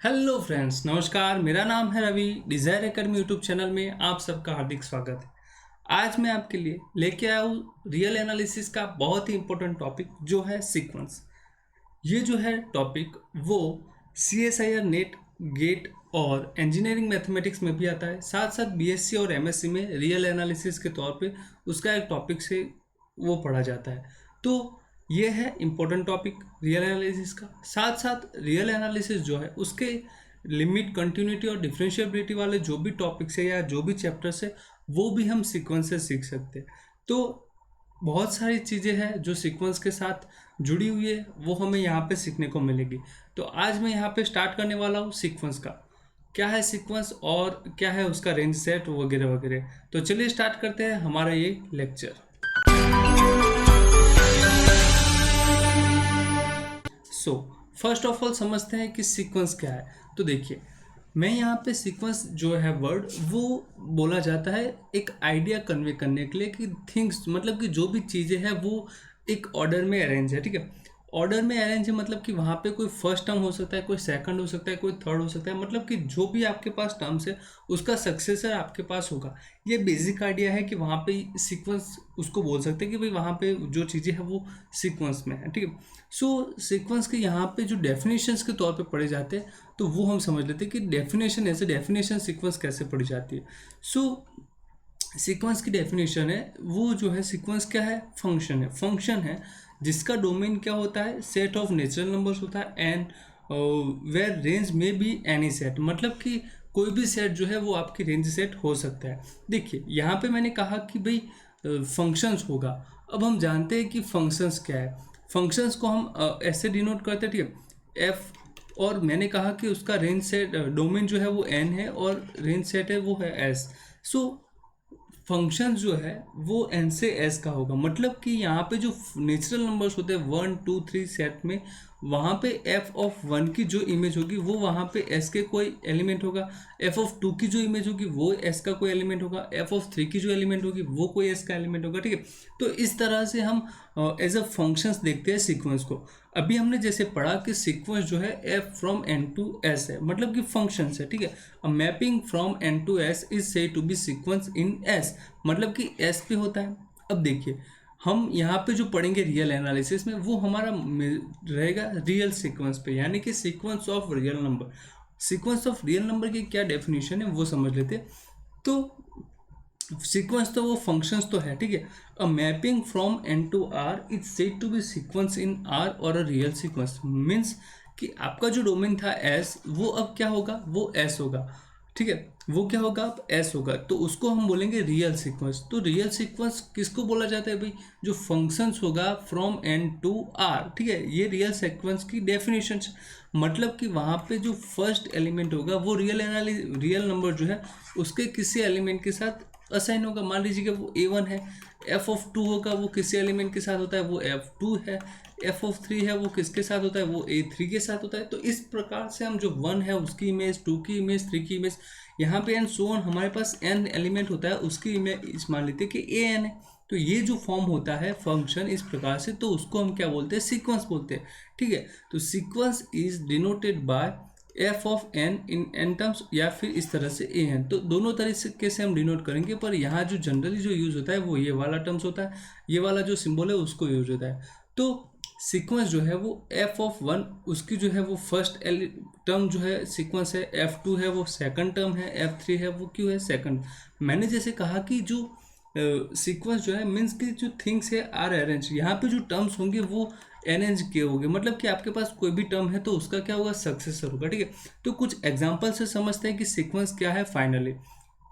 Hello friends, नमस्कार। मेरा नाम है Ravi. Desire academy YouTube channel में आप सबका हार्दिक स्वागत है। आज मैं आपके लिए लेके आया हूँ रियल एनालिसिस का बहुत ही इंपॉर्टेंट टॉपिक जो है सीक्वेंस। ये जो है टॉपिक वो CSIR नेट गेट और इंजीनियरिंग मैथमेटिक्स में भी आता है, साथ साथ BSc और MSc में रियल एनालिसिस के तौर पे उसका एक टॉपिक से वो पढ़ा जाता है। तो ये है इम्पोर्टेंट टॉपिक रियल एनालिसिस का। साथ साथ रियल एनालिसिस जो है उसके लिमिट, कंटिन्यूटी और डिफरेंशिएबिलिटी वाले जो भी टॉपिक्स है या जो भी चैप्टर्स है वो भी हम सीक्वेंस से सीख सकते हैं। तो बहुत सारी चीज़ें हैं जो सीक्वेंस के साथ जुड़ी हुई है, वो हमें यहाँ पे सीखने को मिलेगी। तो आज मैं यहाँ पे स्टार्ट करने वाला हूँ सीक्वेंस का, क्या है सीक्वेंस और क्या है उसका रेंज सेट वगैरह वगैरह। तो चलिए स्टार्ट करते हैं हमारा ये lecture. So first of all समझते हैं कि सीक्वेंस क्या है। तो देखिए, मैं यहाँ पे सीक्वेंस जो है वर्ड वो बोला जाता है एक आइडिया कन्वे करने के लिए कि थिंग्स मतलब कि जो भी चीज़ें हैं वो एक ऑर्डर में अरेंज है। ठीक है, ऑर्डर में अरेंज है मतलब कि वहाँ पे कोई फर्स्ट टर्म हो सकता है, कोई सेकंड हो सकता है, कोई थर्ड हो सकता है। मतलब कि जो भी आपके पास टर्म्स है उसका सक्सेसर आपके पास होगा। ये बेसिक आइडिया है कि वहाँ पे सीक्वेंस उसको बोल सकते हैं कि भाई वहाँ पे जो चीज़ें हैं वो सीक्वेंस में है। ठीक है, सो सीक्वेंस के यहाँ पे जो डेफिनेशंस के तौर पे पढ़े जाते हैं तो वो हम समझ लेते हैं कि डेफिनेशन ऐसे डेफिनेशन सीक्वेंस कैसे पढ़ी जाती है। सो सीक्वेंस की डेफिनेशन है वो जो है सीक्वेंस क्या है, फंक्शन है। फंक्शन है जिसका डोमेन क्या होता है, सेट ऑफ नेचुरल नंबर्स होता है एंड वेयर रेंज में बी एनी सेट। मतलब कि कोई भी सेट जो है वो आपकी रेंज सेट हो सकता है। देखिए यहाँ पे मैंने कहा कि भाई फंक्शंस होगा। अब हम जानते हैं कि फंक्शंस क्या है। फंक्शंस को हम ऐसे डिनोट करते हैं, ठीक है, एफ। और मैंने कहा कि उसका रेंज सेट डोमेन जो है वो एन है और रेंज सेट है वो है एस। सो फंक्शन जो है वो एन से एस का होगा। मतलब कि यहाँ पे जो नेचुरल नंबर्स होते हैं 1 2 3 सेट में, वहाँ पे एफ ऑफ 1 की जो इमेज होगी वो वहाँ पे एस के कोई एलिमेंट होगा। एफ ऑफ 2 की जो इमेज होगी वो एस का कोई एलिमेंट होगा। एफ ऑफ 3 की जो एलिमेंट होगी वो कोई एस का एलिमेंट होगा। ठीक है, तो इस तरह से हम एज अ फंक्शंस देखते हैं सीक्वेंस को। अभी हमने जैसे पढ़ा कि सीक्वेंस जो है F from N to S है, मतलब कि फंक्शंस है। ठीक है, a mapping from N to S is said to be sequence in S, मतलब कि एस पे होता है। अब देखिए हम यहाँ पे जो पढ़ेंगे रियल एनालिसिस में वो हमारा रहेगा रियल सीक्वेंस पे, यानी कि sequence of real number. Sequence of real number की क्या डेफिनेशन है वो समझ लेते हैं। तो सीक्वेंस तो वो फंक्शंस तो है, ठीक है। A mapping from N to R is said to be sequence in R और अ रियल सीक्वेंस। मीन्स कि आपका जो डोमेन था एस वो अब क्या होगा, वो एस होगा। ठीक है, वो क्या होगा, अब एस होगा, तो उसको हम बोलेंगे रियल सीक्वेंस। तो रियल सीक्वेंस किसको बोला जाता है भाई, जो फंक्शंस होगा फ्रॉम एन टू आर। ठीक है, ये रियल सीक्वेंस की डेफिनेशन। मतलब कि वहाँ पे जो फर्स्ट एलिमेंट होगा वो रियल नंबर जो है उसके किसी एलिमेंट के साथ असाइन होगा। मान लीजिए कि वो A1 है, एफ ऑफ 2 होगा, वो किसी एलिमेंट के साथ होता है, वो F2 है। एफ ऑफ 3 है, वो किसके साथ होता है, वो A3 के साथ होता है। तो इस प्रकार से हम जो 1 है उसकी इमेज, 2 की इमेज, 3 की इमेज, यहाँ पे एंड सो ऑन हमारे पास n एलिमेंट होता है, उसकी इमेज मान लेते हैं कि AN है। तो ये जो फॉर्म होता है फंक्शन इस प्रकार से, तो उसको हम क्या बोलते हैं, सीक्वेंस बोलते हैं। ठीक है, तो sequence is denoted by F of N in N terms, या फिर इस तरह से ए एन। तो दोनों तरीके से हम डिनोट करेंगे, पर यहाँ जो जनरली जो यूज होता है वो ये वाला टर्म्स होता है, ये वाला जो सिंबल है उसको यूज होता है। तो सीक्वेंस जो है वो एफ ऑफ 1 उसकी जो है वो फर्स्ट टर्म जो है सीक्वेंस है, F2 है वो सेकंड टर्म है, F3 है वो क्यों है, सेकंड। मैंने जैसे कहा कि जो सीक्वेंस जो है मीन्स कि जो थिंग्स है आर अरेंज, यहाँ पे जो टर्म्स होंगे वो अरेंज किए होंगे। मतलब कि आपके पास कोई भी टर्म है तो उसका क्या होगा, सक्सेसर होगा। ठीक है, तो कुछ एग्जांपल से समझते हैं कि सीक्वेंस क्या है फाइनली।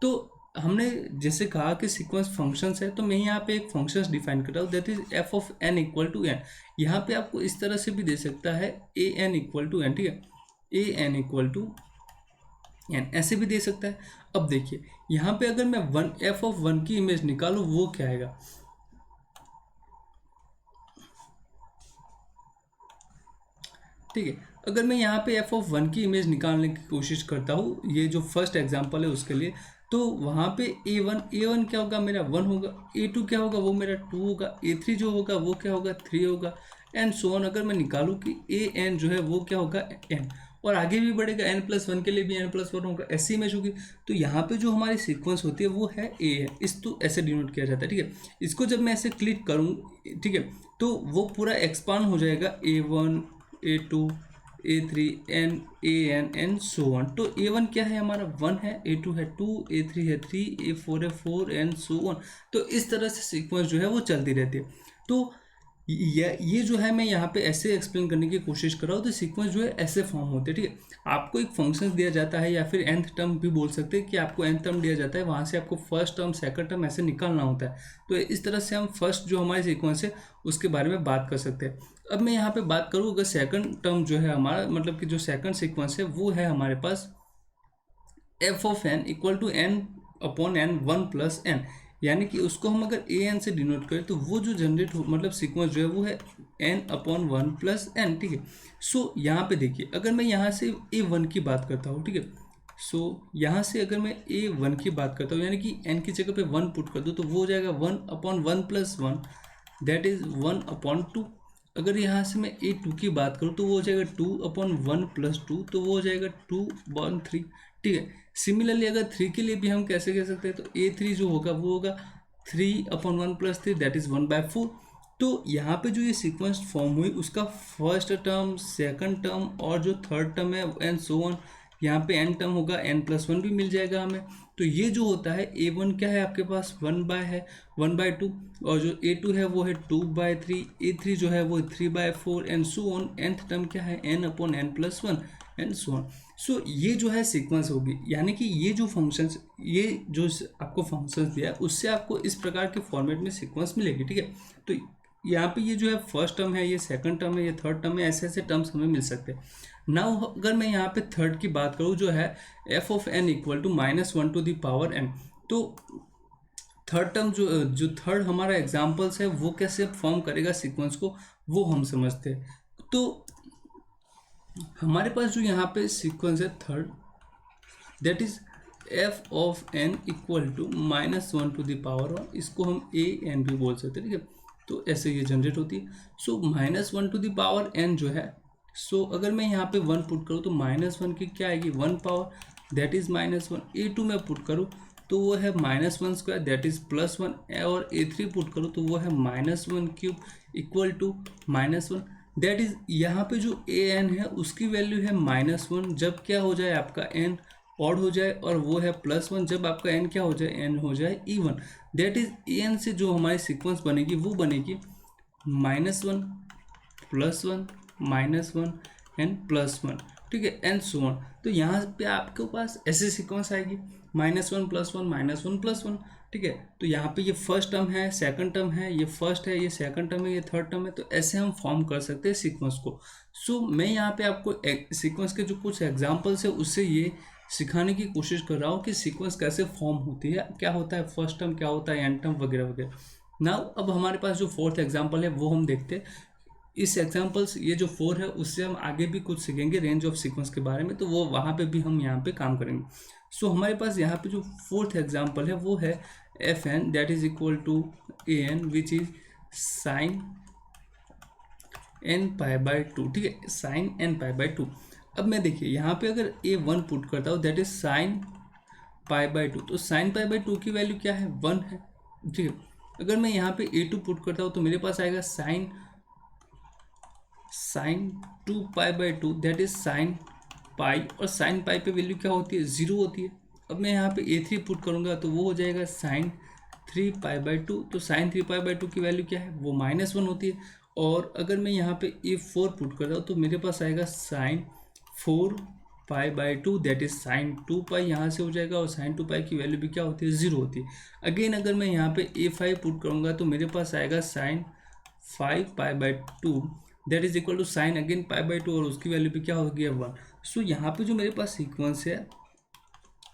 तो हमने जैसे कहा कि सीक्वेंस फंक्शंस है, तो मैं यहाँ पे एक फंक्शंस डिफाइन कर रहा हूँ, that is F of N equal to N. यहाँ पे आपको इस तरह से भी दे सकता है A N equal to N. ठीक है, A N equal to N ऐसे भी दे सकता है। अब देखिए यहाँ पे अगर मैं एफ ऑफ 1 की इमेज निकालूँ वो क्या आएगा, ठीक है। अगर मैं यहाँ पे एफ ऑफ 1 की इमेज निकालने की कोशिश करता हूँ, ये जो फर्स्ट एग्जांपल है उसके लिए, तो वहाँ पे ए वन क्या होगा, मेरा 1 होगा। A2 क्या होगा, वो मेरा 2 होगा। A3 जो होगा वो क्या होगा, 3 होगा, एंड सो ऑन। अगर मैं निकालूँ कि ए एन जो है वो क्या होगा, एन। और आगे भी बढ़ेगा, n+1 के लिए भी n+1 होगा, ऐसी इमेज होगी। तो यहाँ पे जो हमारी सीक्वेंस होती है वो है ए है, इस तो ऐसे डिनोट किया जाता है, ठीक है। इसको जब मैं ऐसे क्लिक करूँ, ठीक है, तो वो पूरा एक्सपांड हो जाएगा A1 A2 A3 N N N so on. तो A1 क्या है हमारा 1 है, A2 है 2, A3 है 3, A4 है 4 एंड सो वन। तो इस तरह से सीक्वेंस जो है वो चलती रहती है। तो ये जो है मैं यहाँ पे ऐसे एक्सप्लेन करने की कोशिश कर रहा हूँ। तो सीक्वेंस जो है ऐसे फॉर्म होते हैं, ठीक है। आपको एक फंक्शन दिया जाता है या फिर nth टर्म भी बोल सकते हैं कि आपको nth टर्म दिया जाता है, वहाँ से आपको फर्स्ट टर्म सेकंड टर्म ऐसे निकालना होता है। तो इस तरह से हम फर्स्ट जो हमारी सीक्वेंस है उसके बारे में बात कर सकते हैं। अब मैं यहाँ पे बात करूँ, अगर सेकंड टर्म जो है हमारा, मतलब कि जो सेकंड सीक्वेंस है वो है हमारे पास f(n) equal to n/n 1+n, यानी कि उसको हम अगर an से डिनोट करें तो वो जो जनरेट हो, मतलब सीक्वेंस जो है वो है n/1+n, ठीक है। सो यहाँ पे देखिए, अगर मैं यहाँ से a1 की बात करता हूँ, ठीक है। सो यहाँ से अगर मैं a1 की बात करता हूँ, यानी कि n की जगह पे 1 पुट कर दूँ, तो वो हो जाएगा 1/1+1, दैट इज 1/2। अगर यहाँ से मैं a2 की बात करूँ तो वो हो जाएगा 2/1+2, तो वो हो जाएगा 2/3, ठीक है। सिमिलरली अगर 3 के लिए भी हम कैसे कह सकते हैं, तो a3 जो होगा वो होगा 3/1+3, दैट इज 1/4। तो यहाँ पे जो ये सीक्वेंस फॉर्म हुई उसका फर्स्ट टर्म, सेकंड टर्म और जो थर्ड टर्म है एंड सो ऑन, यहाँ पे n टर्म होगा, n+1 भी मिल जाएगा हमें। तो ये जो होता है a1 क्या है आपके पास 1/2, और जो a2 है वो है 2/3, a3 जो है वो 3/4 and so on. nth term क्या है n/n+1 एंड सो ऑन। सो ये जो है सीक्वेंस होगी, यानी कि ये जो फंक्शंस, ये जो आपको फंक्शंस दिया है उससे आपको इस प्रकार के फॉर्मेट में सीक्वेंस मिलेगी, ठीक है। तो यहाँ पे ये जो है फर्स्ट टर्म है, ये सेकंड टर्म है, ये थर्ड टर्म है, ऐसे ऐसे टर्म्स हमें मिल सकते हैं। नाउ अगर मैं यहाँ पे थर्ड की बात करूँ जो है f(n) इक्वल टू -1/n, तो थर्ड टर्म जो थर्ड हमारा एग्जाम्पल्स है वो कैसे फॉर्म करेगा सीक्वेंस को, वो हम समझते हैं। तो हमारे पास जो यहाँ पे सीक्वेंस है third, that is f(n) equal to -1/1, इसको हम an भी बोल सकते हैं, ठीक है। तो ऐसे ये जनरेट होती है। सो -1/n जो है, सो अगर मैं यहाँ पे 1 पुट करूँ तो -1 की क्या आएगी 1 पावर, दैट इज -1। a2 में पुट करूँ तो वो है -1², दैट इज +1, और a3 पुट करूँ तो वो है -1³ इक्वल टू -1, दैट इज यहाँ पे जो an है उसकी वैल्यू है -1 जब क्या हो जाए आपका n ऑड हो जाए, और वो है +1 जब आपका n क्या हो जाए, n हो जाए इवन। दैट इज an से जो हमारी सीक्वेंस बनेगी वो बनेगी -1 +1 -1 एंड +1, ठीक है, एंड सो ऑन। तो यहाँ पे आपके पास ऐसी सीक्वेंस आएगी -1 +1 -1 +1, ठीक है। तो यहाँ पे ये फर्स्ट टर्म है, सेकंड टर्म है, ये फर्स्ट है, ये सेकंड टर्म है, ये थर्ड टर्म है। तो ऐसे हम फॉर्म कर सकते हैं सीक्वेंस को। सो मैं यहाँ पे आपको सीक्वेंस के जो कुछ एग्जांपल्स है उससे ये सिखाने की कोशिश कर रहा हूँ कि सीक्वेंस कैसे फॉर्म होती है, क्या होता है फर्स्ट टर्म, क्या होता है एंड टर्म वगैरह वगैरह। नाउ अब हमारे पास जो फोर्थ एग्जाम्पल है वो हम देखते हैं। इस एग्जाम्पल्स ये जो 4 है उससे हम आगे भी कुछ सीखेंगे रेंज ऑफ सीक्वेंस के बारे में, तो वो वहाँ पे भी हम यहाँ पे काम करेंगे। सो हमारे पास यहाँ पे जो फोर्थ एग्जाम्पल है वो है fn, that is equal to an which is sin n π/2, ठीक है, sin n π/2। अब मैं देखिए यहाँ पे अगर a1 पुट करता हूँ, दैट इज sin π/2, तो sin π/2 की वैल्यू क्या है 1 है, ठीक है। अगर मैं यहाँ पे a2 पुट करता हूँ तो मेरे पास आएगा sin 2π/2, दैट इज sin पाई, और sin पाई पे वैल्यू क्या होती है 0 होती है। अब मैं यहाँ पे a3 पुट करूँगा तो वो हो जाएगा sin 3π/2, तो sin 3π/2 की वैल्यू क्या है वो -1 होती है। और अगर मैं यहाँ पे a4 पुट कर रहा हूँ तो मेरे पास आएगा sin 4π/2, दैट इज sin 2π, यहाँ से हो जाएगा, और sin 2π की वैल्यू भी क्या होती है 0 होती है। अगेन अगर मैं यहाँ पे a5 पुट करूँगा तो मेरे पास आएगा sin 5π/2, that is equal to sine again π/2, और उसकी वैल्यू भी क्या हो गया 1। सो यहाँ पे जो मेरे पास सीक्वेंस है,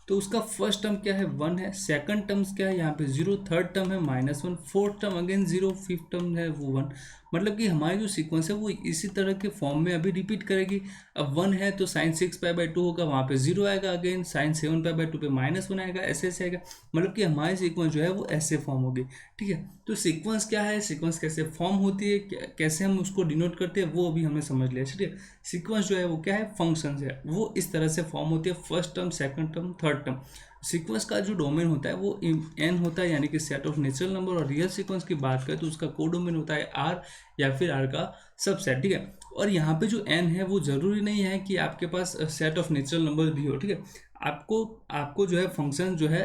तो उसका फर्स्ट टर्म क्या है 1 है, सेकंड टर्म्स क्या है यहाँ पे 0, थर्ड टर्म है -1, fourth term again 0, fifth term है वो 1। मतलब कि हमारी जो सीक्वेंस है वो इसी तरह के फॉर्म में अभी रिपीट करेगी। अब 1 है तो sin 6π/2 होगा, वहाँ पे 0 आएगा, अगेन sin 7π/2 पे -1 आएगा, ऐसे ऐसे आएगा। मतलब कि हमारी सीक्वेंस जो है वो ऐसे फॉर्म होगी। ठीक है, तो सीक्वेंस क्या है, सीक्वेंस कैसे फॉर्म होती है, कैसे हम उसको डिनोट करते हैं, वो अभी हमने समझ लिया। ठीक है, सीक्वेंस जो है वो क्या है, फंक्शन है, वो इस तरह से फॉर्म होती है, first term, second term, third term. Sequence का जो डोमेन होता है वो एन होता है, यानी कि सेट ऑफ नेचुरल नंबर। और रियल सीक्वेंस की बात करें तो उसका कोडोमेन होता है आर या फिर आर का सबसेट। ठीक है, और यहाँ पे जो एन है वो जरूरी नहीं है कि आपके पास सेट ऑफ नेचुरल नंबर भी हो। ठीक है, आपको जो है फंक्शन जो है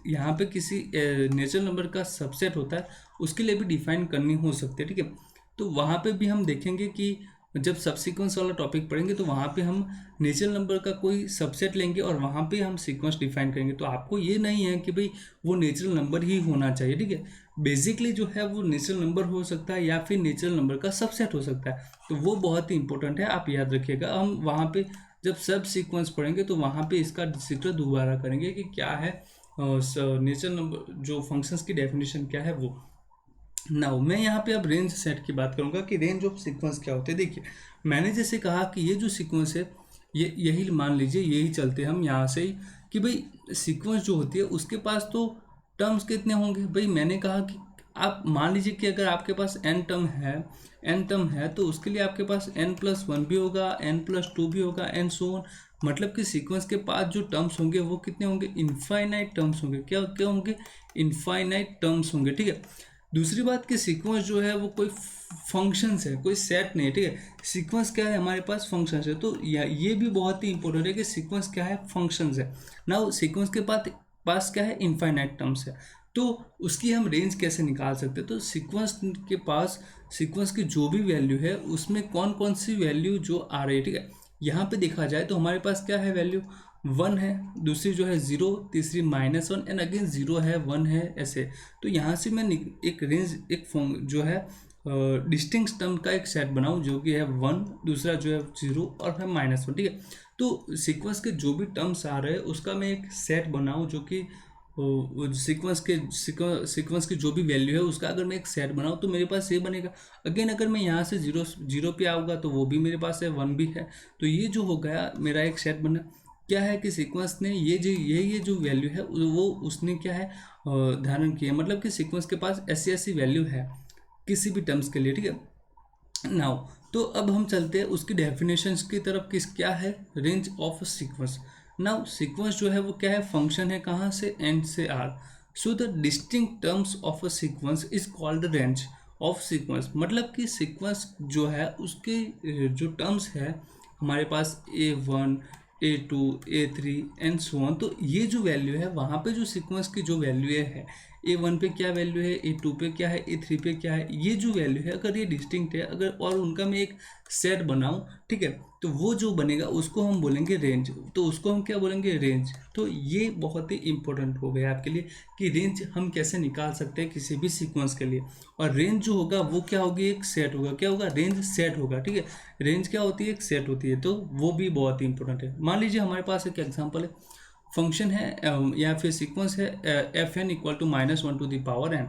यहाँ पे किसी नेचुरल नंबर का सबसेट होता है, उसके लिए भी डिफाइन करनी हो सकती है। ठीक है, तो वहाँ पे भी हम देखेंगे कि जब सबसीक्वेंस वाला टॉपिक पढ़ेंगे तो वहाँ पे हम नेचुरल नंबर का कोई सबसेट लेंगे और वहाँ पे हम सीक्वेंस डिफाइन करेंगे। तो आपको ये नहीं है कि भाई वो नेचुरल नंबर ही होना चाहिए। ठीक है, बेसिकली जो है वो नेचुरल नंबर हो सकता है या फिर नेचुरल नंबर का सबसेट हो सकता है। तो वो बहुत ही इंपॉर्टेंट है, आप याद रखिएगा। हम वहाँ पे जब सब सीक्वेंस पढ़ेंगे तो वहाँ पे इसका जिक्र दोबारा करेंगे कि क्या है नेचुरल नंबर, जो फंक्शंस की डेफिनेशन क्या है वो। नाउ मैं यहाँ पे अब रेंज सेट की बात करूँगा कि रेंज ऑफ सीक्वेंस क्या होते हैं। देखिए, मैंने जैसे कहा कि ये जो सीक्वेंस है ये यही मान लीजिए, यही चलते हम यहाँ से ही कि भाई सीक्वेंस जो होती है उसके पास तो टर्म्स कितने होंगे। भाई मैंने कहा कि आप मान लीजिए कि अगर आपके पास n टर्म है तो उसके लिए आपके पास n+1 भी होगा, n+2 भी होगा, एंड सो ऑन। मतलब कि सीक्वेंस के पास जो टर्म्स होंगे वो कितने होंगे, इनफाइनाइट टर्म्स होंगे। क्या क्या होंगे, इनफाइनाइट टर्म्स होंगे। ठीक है, दूसरी बात कि सीक्वेंस जो है वो कोई फंक्शंस है, कोई सेट नहीं है। ठीक है, सीक्वेंस क्या है, हमारे पास फंक्शंस है। तो ये भी बहुत ही इंपॉर्टेंट है कि सीक्वेंस क्या है, फंक्शंस है। ना सीक्वेंस के पास क्या है, इनफाइनाइट टर्म्स है। तो उसकी हम रेंज कैसे निकाल सकते हैं, तो सीक्वेंस के पास सीक्वेंस की जो भी वैल्यू है उसमें कौन कौन सी वैल्यू जो आ रही है। ठीक है, यहाँ पे देखा जाए तो हमारे पास क्या है, वैल्यू 1 है, दूसरी जो है 0, तीसरी -1 एंड अगेन 0 है, 1 है, ऐसे। तो यहाँ से मैं एक रेंज, एक जो है डिस्टिंक्ट टर्म का एक सेट बनाऊँ जो कि है 1, दूसरा जो है 0 और है -1। ठीक है, तो सीक्वेंस के जो भी टर्म्स आ रहे हैं उसका मैं एक सेट बनाऊँ जो कि सीक्वेंस की जो भी वैल्यू है उसका अगर मैं एक सेट बनाऊँ तो मेरे पास ये बनेगा। अगेन अगर मैं यहाँ से 0 पे आऊँगा तो वो भी मेरे पास है, 1 भी है। तो ये जो हो गया मेरा एक सेट बना। क्या है कि सीक्वेंस ने ये जो वैल्यू है वो उसने क्या है धारण किया। मतलब कि सीक्वेंस के पास ऐसी ऐसी वैल्यू है किसी भी टर्म्स के लिए। ठीक है, नाउ तो अब हम चलते हैं उसकी डेफिनेशंस की तरफ। क्या है range of sequence. Now sequence जो है वो क्या है, फंक्शन है, कहाँ से, एंड से R. So the distinct terms of a sequence is called the range of sequence. मतलब कि सीक्वेंस जो है उसके जो टर्म्स है हमारे पास A1, A2, A3 and so on. तो ये जो वैल्यू है वहाँ पे जो सीक्वेंस की जो वैल्यू है A1 पे क्या वैल्यू है, A2 पे क्या है, A3 पे क्या है, ये जो वैल्यू है अगर ये डिस्टिंक्ट है, अगर और उनका मैं एक सेट बनाऊं, ठीक है, तो वो जो बनेगा उसको हम बोलेंगे रेंज। तो उसको हम क्या बोलेंगे, रेंज। तो ये बहुत ही इंपॉर्टेंट हो गया आपके लिए कि रेंज हम कैसे निकाल सकते हैं किसी भी सीक्वेंस के लिए। और रेंज जो होगा वो क्या होगी, एक सेट होगा। क्या होगा, रेंज सेट होगा। ठीक है, रेंज क्या होती है, एक सेट होती है। तो वो भी बहुत ही इंपॉर्टेंट है। मान लीजिए हमारे पास एक एग्जाम्पल है, फंक्शन है या फिर सीक्वेंस है fn = -1⁻n।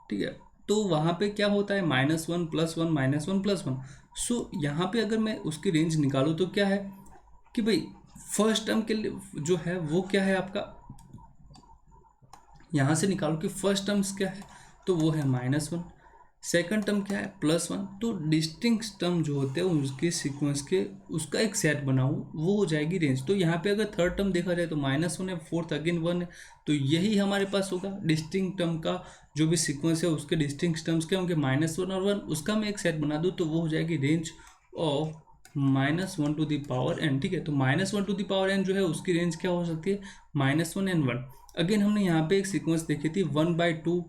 ठीक है, तो वहाँ पे क्या होता है, -1 + 1 -1 + 1। सो यहाँ पे अगर मैं उसकी रेंज निकालूँ तो क्या है कि भाई फर्स्ट टर्म के लिए जो है वो क्या है आपका, यहाँ से निकालो कि फर्स्ट टर्म्स क्या है, तो वो है -1। सेकंड टर्म क्या है, +1। तो डिस्टिंक्ट टर्म जो होते हैं उसके सीक्वेंस के उसका एक सेट बनाऊँ, वो हो जाएगी रेंज। तो यहाँ पे अगर थर्ड टर्म देखा जाए तो -1 है, फोर्थ अगेन 1 है। तो यही हमारे पास होगा डिस्टिंक्ट टर्म का जो भी सीक्वेंस है उसके डिस्टिंक्ट टर्म्स क्या होंगे, -1 और 1। उसका मैं एक सेट बना दूँ तो वो हो जाएगी रेंज ऑफ -1⁻n। ठीक है, तो -1⁻n जो है उसकी रेंज क्या हो सकती है, -1 एंड 1। अगेन हमने यहाँ पे एक सीक्वेंस देखी थी 1/2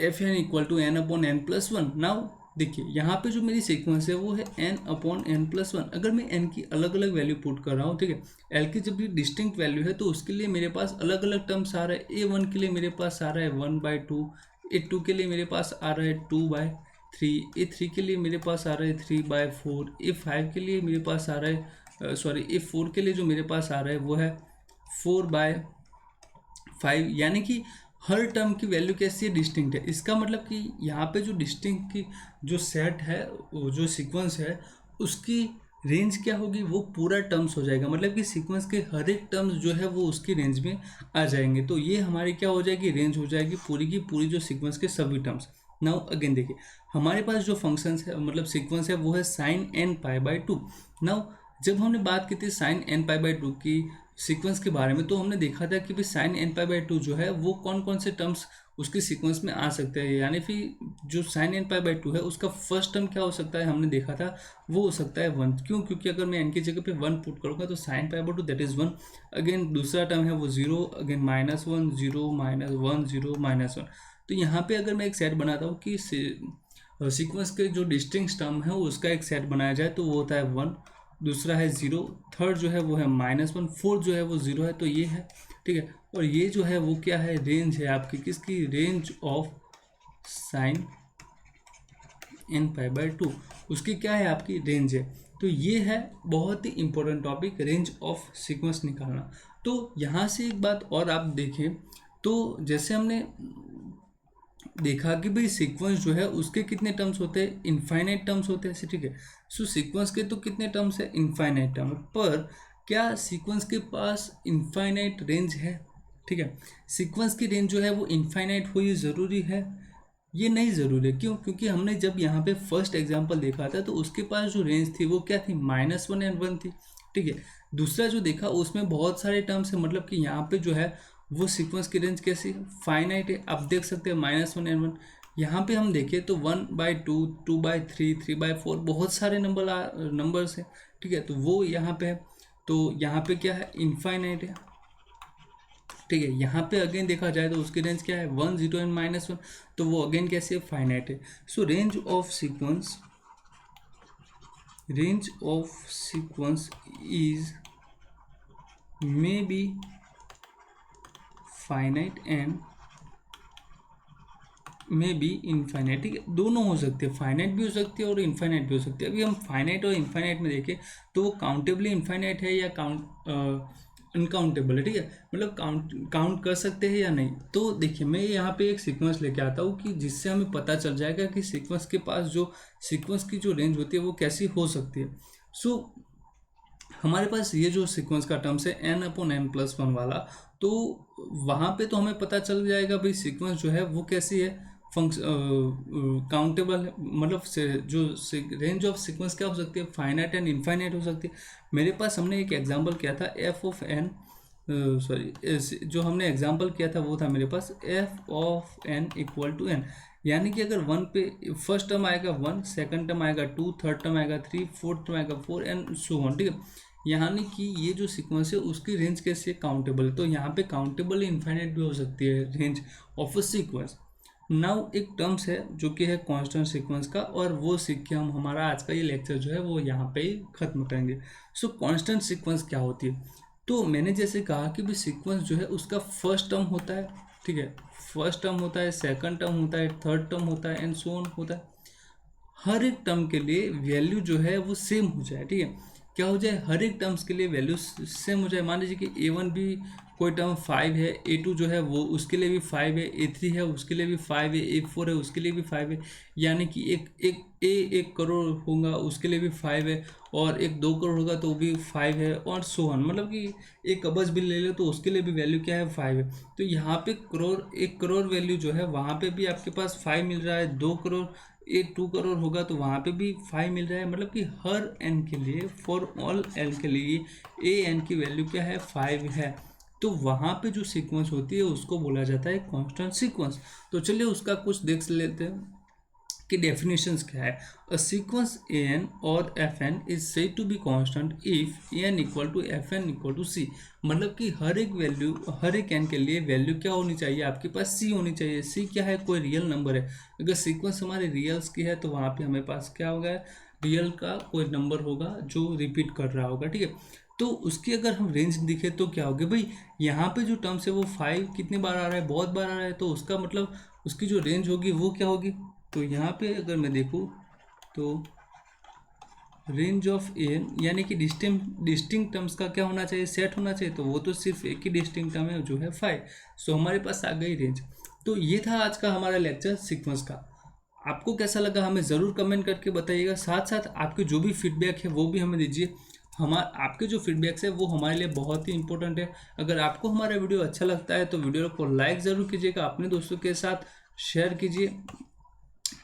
fn = n/n+1। नाउ देखिए यहाँ पे जो मेरी सीक्वेंस है वो है n/n+1। अगर मैं n की अलग अलग वैल्यू पुट कर रहा हूँ, ठीक है, l की जब भी डिस्टिंक्ट वैल्यू है तो उसके लिए मेरे पास अलग अलग टर्म्स आ रहा है। A1 के लिए मेरे पास आ रहा है 1/2, A2 के लिए मेरे पास आ रहा है 2/3, A3 के लिए मेरे पास आ रहा है 3/4, A5 के लिए मेरे पास आ रहा है A4 के लिए जो मेरे पास आ रहा है वो है 4/5, यानी कि हर टर्म की वैल्यू कैसी है, डिस्टिंक्ट है। इसका मतलब कि यहाँ पे जो डिस्टिंक्ट की जो सेट है, वो जो सीक्वेंस है, उसकी रेंज क्या होगी, वो पूरा टर्म्स हो जाएगा। मतलब कि सीक्वेंस के हर एक टर्म्स जो है वो उसकी रेंज में आ जाएंगे। तो ये हमारी क्या हो जाएगी, रेंज हो जाएगी पूरी की पूरी जो सीक्वेंस के सभी टर्म्स। नाउ अगेन देखिए, हमारे पास जो फंक्शंस है, मतलब सीक्वेंस है, वो है sin n π/2। नाउ जब हमने बात की थी sin n π/2 की सीक्वेंस के बारे में, तो हमने देखा था कि भाई sin n π/2 जो है वो कौन कौन से टर्म्स उसके सीक्वेंस में आ सकते हैं। यानी फिर जो sin n π/2 है उसका फर्स्ट टर्म क्या हो सकता है, हमने देखा था वो हो सकता है 1। क्यों? क्योंकि अगर मैं n की जगह पे 1 पुट करूँगा तो sin π/2 दैट इज़ 1। अगेन दूसरा टर्म है वो 0, अगेन -1 0 -1 0 -1। तो यहाँ पे अगर मैं एक सेट बनाता हूँ कि सीक्वेंस के जो डिस्टिंक्ट टर्म है उसका एक सेट बनाया जाए, तो वो होता है 1, दूसरा है 0, थर्ड जो है वो है -1, फोर्थ जो है वो 0 है। तो ये है, ठीक है। और ये जो है वो क्या है, रेंज है आपकी, किसकी, रेंज ऑफ sin n π/2, उसकी क्या है, आपकी रेंज है। तो ये है बहुत ही important topic, range of sequence निकालना। तो यहाँ से एक बात और आप देखें, तो जैसे हमने देखा कि भाई सीक्वेंस जो है उसके कितने टर्म्स होते हैं, इनफाइनाइट टर्म्स होते हैं, ठीक है। सो सीक्वेंस के तो कितने टर्म्स है, इनफाइनाइट टर्म। पर क्या सीक्वेंस के पास इनफाइनाइट रेंज है, ठीक है। सीक्वेंस की रेंज जो है वो इनफाइनाइट हुई ज़रूरी है, ये नहीं ज़रूरी है। क्यों? क्योंकि हमने जब यहाँ पे फर्स्ट एग्जांपल देखा था तो उसके पास जो रेंज थी वो क्या थी, -1 और 1 थी, ठीक है। दूसरा जो देखा उसमें बहुत सारे टर्म्स है, मतलब कि यहाँ पे जो है वो सीक्वेंस की रेंज कैसी, फाइनाइट है। आप देख सकते हैं -1 और 1। यहाँ पे हम देखें तो 1/2, 2/3, 3/4, बहुत सारे नंबर्स है, ठीक है। तो वो यहाँ पे है, तो यहाँ पे क्या है, इनफाइनाइट है, ठीक है। यहाँ पे अगेन देखा जाए तो उसकी रेंज क्या है, 1 0 एंड -1, तो वो अगेन कैसे है, फाइनाइट है। सो range of sequence is may be finite and may be infinite, ठीक है। दोनों हो सकते हैं, फाइनाइट भी हो सकती है और इनफाइनाइट भी हो सकती है। अभी हम फाइनाइट और इनफाइनाइट में देखें तो वो काउंटेबली इनफाइनाइट है या अनकाउंटेबल है, ठीक है। मतलब काउंट कर सकते हैं या नहीं। तो देखिए, मैं यहाँ पे एक सीक्वेंस लेके आता हूँ कि जिससे हमें पता चल जाएगा कि सीक्वेंस के पास जो सीक्वेंस की जो रेंज होती है वो कैसी हो सकती है। सो हमारे पास ये जो सीक्वेंस का टर्म्स है n/n+1 वाला, तो वहाँ पे तो हमें पता चल जाएगा भाई सीक्वेंस जो है वो कैसी है, काउंटेबल है। मतलब जो रेंज ऑफ सीक्वेंस क्या हो सकती है, फाइनाइट एंड इनफाइनाइट हो सकती है। मेरे पास हमने एक एग्जांपल किया था जो हमने एग्जांपल किया था वो था मेरे पास f(n) = n। यानी कि अगर 1 पे फर्स्ट टर्म आएगा 1, सेकंड टर्म आएगा 2, थर्ड टर्म आएगा 3, फोर्थ टर्म आएगा 4 एंड सो ऑन, ठीक है। यानी कि ये जो सीक्वेंस है उसकी रेंज कैसे काउंटेबल है, तो यहाँ पे काउंटेबल इनफाइनाइट भी हो सकती है range of a sequence. Now एक टर्म्स है जो कि है कांस्टेंट सीक्वेंस का, और वो सीख के हम हमारा आज का ये लेक्चर जो है वो यहाँ पे ही खत्म करेंगे। सो कांस्टेंट सीक्वेंस क्या होती है, तो मैंने जैसे कहा कि भी सीक्वेंस जो है उसका फर्स्ट टर्म होता है, ठीक है, फर्स्ट टर्म होता है, सेकंड टर्म होता है, थर्ड टर्म होता है एंड सो ऑन होता है। हर एक टर्म के लिए वैल्यू जो है वो सेम हो जाए, ठीक है। क्या हो जाए, हर एक टर्म्स के लिए वैल्यू सेम हो जाए। मान लीजिए कि A1 भी कोई टर्म 5 है, A2 जो है वो उसके लिए भी 5 है, A3 है उसके लिए भी 5 है, A4 है उसके लिए भी 5 है। यानी कि एक करोड़ होगा उसके लिए भी 5 है, और 2 करोड़ होगा तो भी 5 है, और सो ऑन। मतलब कि 1 अबज भी ले लो तो उसके लिए भी वैल्यू क्या है, 5 है। तो यहाँ पे 1 करोड़ वैल्यू जो है वहाँ पे भी आपके पास 5 मिल रहा है, 2 करोड़ 2 करोड़ होगा तो वहाँ पे भी 5 मिल रहा है। मतलब कि हर n के लिए, फॉर ऑल l के लिए an की वैल्यू क्या है, 5 है। तो वहाँ पे जो सीक्वेंस होती है उसको बोला जाता है कांस्टेंट सीक्वेंस। तो चलिए उसका कुछ देख लेते हैं कि डेफिनेशंस क्या है। अ सीक्वेंस an और fn is said to be constant if an = fn = c। मतलब कि हर एक n के लिए वैल्यू क्या होनी चाहिए, आपके पास c होनी चाहिए। c क्या है, कोई रियल नंबर है। अगर सीक्वेंस हमारे रियल्स की है तो वहाँ पे हमारे पास क्या होगा, रियल का कोई नंबर होगा जो रिपीट कर रहा होगा, ठीक है। तो उसकी अगर हम रेंज दिखे तो क्या होगी भाई, यहाँ पे जो टर्म्स है वो 5 कितने बार आ रहा है, बहुत बार आ रहा है, तो उसका मतलब उसकी जो रेंज होगी वो क्या होगी। तो यहाँ पे अगर मैं देखूँ तो रेंज ऑफ एन यानी कि डिस्टिंक्ट टर्म्स का क्या होना चाहिए, सेट होना चाहिए, तो वो तो सिर्फ एक ही डिस्टिंक्ट टर्म है जो है 5। सो हमारे पास आ गई रेंज। तो ये था आज का हमारा लेक्चर सीक्वेंस का। आपको कैसा लगा हमें ज़रूर कमेंट करके बताइएगा। साथ साथ आपके जो भी फीडबैक है वो भी हमें दीजिए। आपके जो फीडबैक्स है वो हमारे लिए बहुत ही इंपॉर्टेंट है। अगर आपको हमारा वीडियो अच्छा लगता है तो वीडियो को लाइक ज़रूर कीजिएगा, अपने दोस्तों के साथ शेयर कीजिए,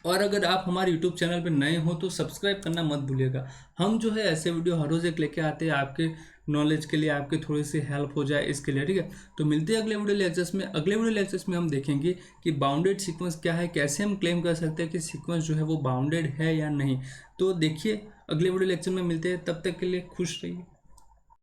और अगर आप हमारे यूट्यूब चैनल पर नए हो तो सब्सक्राइब करना मत भूलिएगा। हम जो है ऐसे वीडियो हर रोज़ एक लेके आते हैं आपके नॉलेज के लिए, आपके थोड़ी सी हेल्प हो जाए इसके लिए, ठीक है। तो मिलते हैं अगले वीडियो लेक्चर्स में। अगले वीडियो लेक्चर्स में हम देखेंगे कि बाउंडेड सीक्वेंस क्या है, कैसे हम क्लेम कर सकते हैं कि सीक्वेंस जो है वो बाउंडेड है या नहीं। तो देखिए अगले वीडियो लेक्चर में मिलते हैं, तब तक के लिए खुश रहिए।